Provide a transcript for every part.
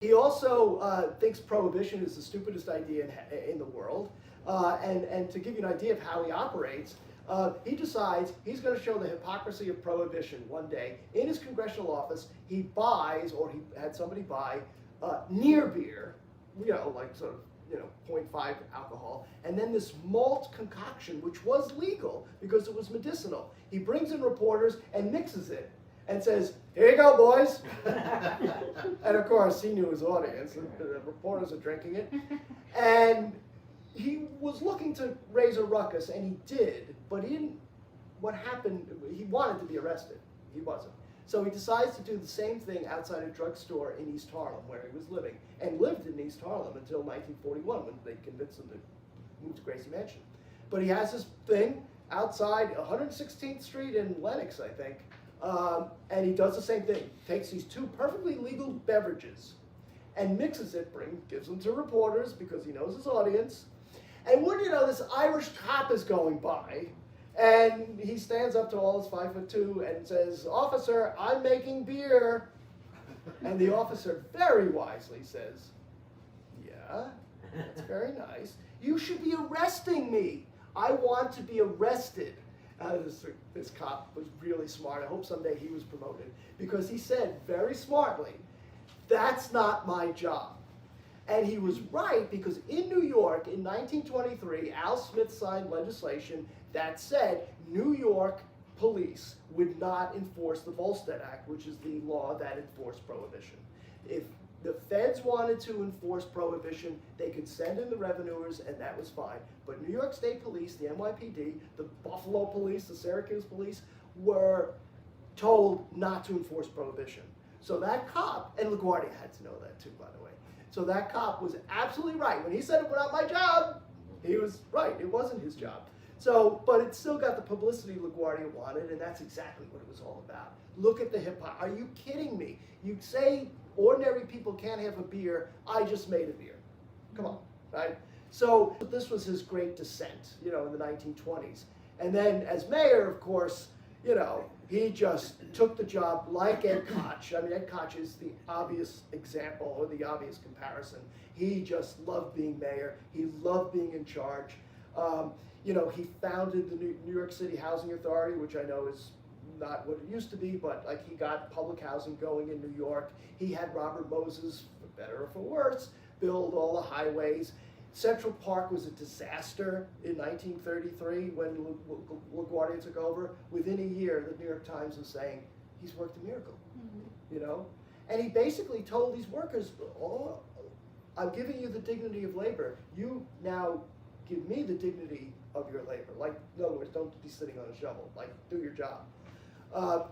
He also thinks prohibition is the stupidest idea in the world. And to give you an idea of how he operates, he decides he's going to show the hypocrisy of prohibition one day. In his congressional office, he buys, or he had somebody buy, near beer, like sort of, 0.5 alcohol, and then this malt concoction, which was legal because it was medicinal. He brings in reporters and mixes it and says, "Here you go, boys." And of course, he knew his audience. The reporters are drinking it. And he was looking to raise a ruckus, and he did, but he didn't. What happened, he wanted to be arrested. He wasn't. So he decides to do the same thing outside a drugstore in East Harlem, where he was living, and lived in East Harlem until 1941, when they convinced him to move to Gracie Mansion. But he has this thing outside 116th Street in Lenox, I think, and he does the same thing. Takes these two perfectly legal beverages and mixes it, gives them to reporters because he knows his audience. And wouldn't you know, this Irish cop is going by, and he stands up to all his 5'2" and says, "Officer, I'm making beer." And the officer very wisely says, "Yeah, that's very nice. You should be arresting me. I want to be arrested." This cop was really smart. I hope someday he was promoted, because he said very smartly, "That's not my job." And he was right, because in New York in 1923, Al Smith signed legislation that said New York police would not enforce the Volstead Act, which is the law that enforced prohibition. If the feds wanted to enforce prohibition, they could send in the revenuers, and that was fine. But New York State Police, the NYPD, the Buffalo Police, the Syracuse Police, were told not to enforce prohibition. So that cop, and LaGuardia had to know that too, by the way. So that cop was absolutely right. When he said it was not my job, he was right. It wasn't his job. So, but it still got the publicity LaGuardia wanted, and that's exactly what it was all about. Look at the hypocrisy. Are you kidding me? You say ordinary people can't have a beer. I just made a beer. Come on, right? So this was his great descent, in the 1920s. And then as mayor, of course, he just took the job like Ed Koch. I mean, Ed Koch is the obvious example, or the obvious comparison. He just loved being mayor. He loved being in charge. He founded the New York City Housing Authority, which I know is not what it used to be, but like, he got public housing going in New York. He had Robert Moses, for better or for worse, build all the highways. Central Park was a disaster in 1933 when LaGuardia took over. Within a year, the New York Times was saying, he's worked a miracle, And he basically told these workers, "Oh, I'm giving you the dignity of labor. You now give me the dignity of your labor." Like, in other words, don't be sitting on a shovel. Like, do your job.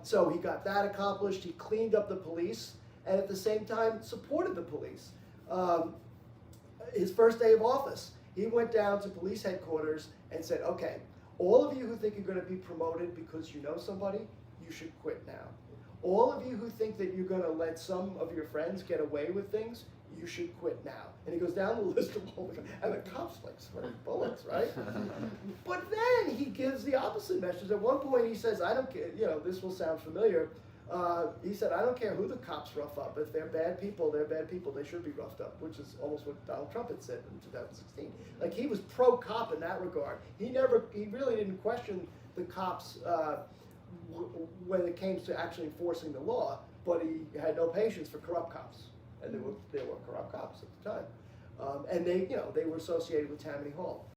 So he got that accomplished. He cleaned up the police, and at the same time supported the police. His first day of office, he went down to police headquarters and said, "Okay, all of you who think you're going to be promoted because you know somebody, you should quit now. All of you who think that you're going to let some of your friends get away with things, you should quit now." And he goes down the list of all the, and the cops like sweating bullets, right? But then he gives the opposite message. At one point he says, "I don't care," this will sound familiar. He said, "I don't care who the cops rough up. If they're bad people, they're bad people. They should be roughed up," which is almost what Donald Trump had said in 2016. Like, he was pro-cop in that regard. He really didn't question the cops when it came to actually enforcing the law, but he had no patience for corrupt cops. And there were corrupt cops at the time. And they were associated with Tammany Hall.